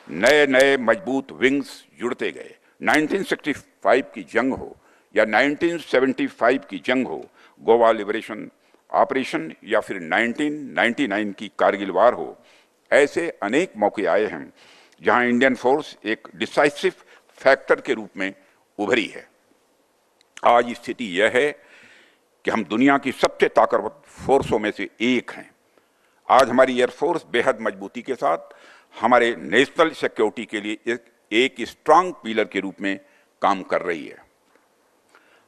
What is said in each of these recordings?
नए नए मजबूत विंग्स जुड़ते गए। 1965 की जंग हो या 1975 की जंग हो, गोवा लिबरेशन ऑपरेशन, या फिर 1999 की कारगिल वार हो, ऐसे अनेक मौके आए हैं जहां इंडियन फोर्स एक डिसाइसिव फैक्टर के रूप में उभरी है। आज स्थिति यह है कि हम दुनिया की सबसे ताकतवर फोर्सों में से एक हैं। आज हमारी एयरफोर्स बेहद मजबूती के साथ हमारे नेशनल सिक्योरिटी के लिए एक स्ट्रांग पिलर के रूप में काम कर रही है।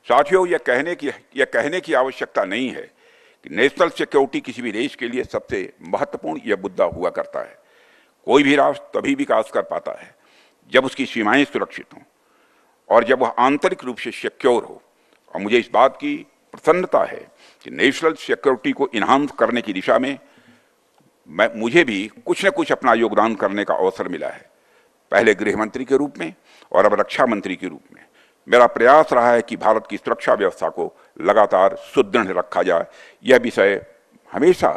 साथियों, यह कहने की आवश्यकता नहीं है कि नेशनल सिक्योरिटी किसी भी देश के लिए सबसे महत्वपूर्ण यह मुद्दा हुआ करता है। कोई भी राष्ट्र तभी विकास कर पाता है जब उसकी सीमाएं सुरक्षित हों और जब वह आंतरिक रूप से सिक्योर हो। और मुझे इस बात की प्रसन्नता है कि नेशनल सिक्योरिटी को इन्हांस करने की दिशा में मुझे भी कुछ न कुछ अपना योगदान करने का अवसर मिला है। पहले गृह मंत्री के रूप में और अब रक्षा मंत्री के रूप में मेरा प्रयास रहा है कि भारत की सुरक्षा व्यवस्था को लगातार सुदृढ़ रखा जाए। यह विषय हमेशा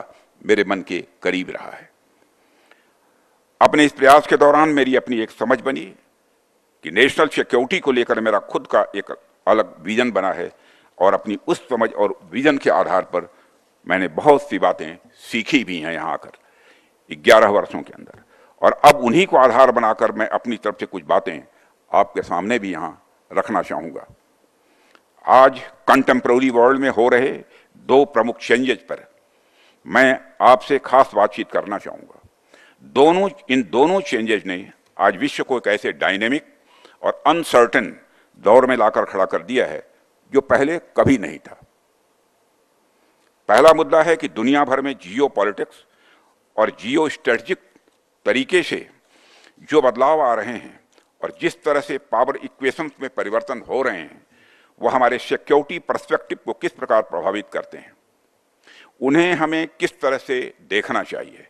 मेरे मन के करीब रहा है। अपने इस प्रयास के दौरान मेरी अपनी एक समझ बनी कि नेशनल सिक्योरिटी को लेकर मेरा खुद का एक अलग विजन बना है और अपनी उस समझ और विजन के आधार पर मैंने बहुत सी बातें सीखी भी हैं यहाँ आकर 11 वर्षों के अंदर। और अब उन्हीं को आधार बनाकर मैं अपनी तरफ से कुछ बातें आपके सामने भी यहाँ रखना चाहूँगा। आज कंटेम्प्रेरी वर्ल्ड में हो रहे दो प्रमुख चेंजेस पर मैं आपसे खास बातचीत करना चाहूँगा। इन दोनों चेंजेस ने आज विश्व को एक ऐसे डायनेमिक और अनसर्टेन दौर में लाकर खड़ा कर दिया है जो पहले कभी नहीं था। पहला मुद्दा है कि दुनिया भर में जियो पॉलिटिक्स और जियो स्ट्रेटजिक तरीके से जो बदलाव आ रहे हैं और जिस तरह से पावर इक्वेशंस में परिवर्तन हो रहे हैं, वह हमारे सिक्योरिटी पर्सपेक्टिव को किस प्रकार प्रभावित करते हैं, उन्हें हमें किस तरह से देखना चाहिए।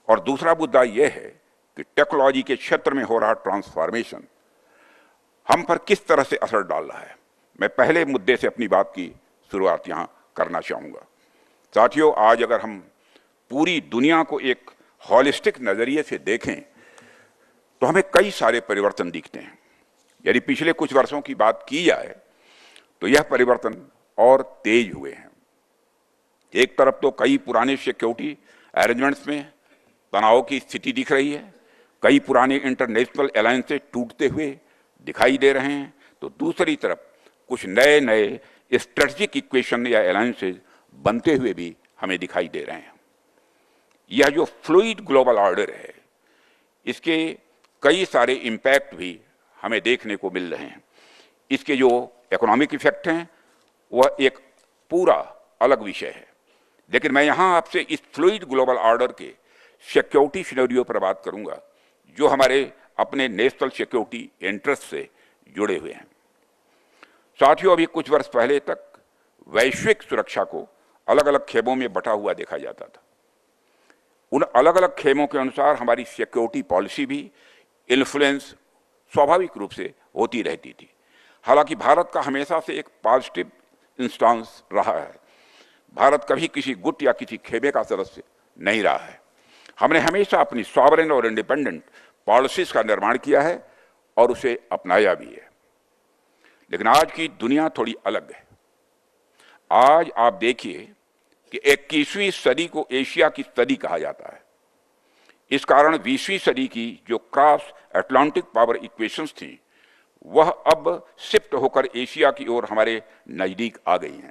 और दूसरा मुद्दा यह है कि टेक्नोलॉजी के क्षेत्र में हो रहा ट्रांसफॉर्मेशन हम पर किस तरह से असर डाल रहा है। मैं पहले मुद्दे से अपनी बात की शुरुआत यहाँ करना चाहूँगा। साथियों, आज अगर हम पूरी दुनिया को एक हॉलिस्टिक नज़रिए से देखें तो हमें कई सारे परिवर्तन दिखते हैं। यदि पिछले कुछ वर्षों की बात की जाए तो यह परिवर्तन और तेज हुए हैं। एक तरफ तो कई पुराने सिक्योरिटी अरेंजमेंट्स में तनाव की स्थिति दिख रही है, कई पुराने इंटरनेशनल अलायंसेस टूटते हुए दिखाई दे रहे हैं, तो दूसरी तरफ कुछ नए नए स्ट्रेटजिक इक्वेशन या अलायंसेस बनते हुए भी हमें दिखाई दे रहे हैं। यह जो फ्लूइड ग्लोबल ऑर्डर है, इसके कई सारे इम्पैक्ट भी हमें देखने को मिल रहे हैं। इसके जो इकोनॉमिक इफेक्ट हैं वह एक पूरा अलग विषय है, लेकिन मैं यहाँ आपसे इस फ्लूइड ग्लोबल ऑर्डर के सिक्योरिटी सिनेरियो पर बात करूँगा जो हमारे अपने नेशनल सिक्योरिटी इंटरेस्ट से जुड़े हुए हैं। साथियों, अभी कुछ वर्ष पहले तक वैश्विक सुरक्षा को अलग अलग खेमों में बटा हुआ देखा जाता था। उन अलग अलग खेमों के अनुसार हमारी सिक्योरिटी पॉलिसी भी इन्फ्लुएंस स्वाभाविक रूप से होती रहती थी। हालांकि भारत का हमेशा से एक पॉजिटिव इंस्टांस रहा है। भारत कभी किसी गुट या किसी खेमे का सदस्य नहीं रहा है। हमने हमेशा अपनी सॉवरेन और इंडिपेंडेंट पॉलिसीज का निर्माण किया है और उसे अपनाया भी है। लेकिन आज की दुनिया थोड़ी अलग है। आज आप देखिए कि 21वीं सदी को एशिया की सदी कहा जाता है। इस कारण 20वीं सदी की जो क्रॉस अटलांटिक पावर इक्वेशंस थी वह अब शिफ्ट होकर एशिया की ओर हमारे नजदीक आ गई हैं।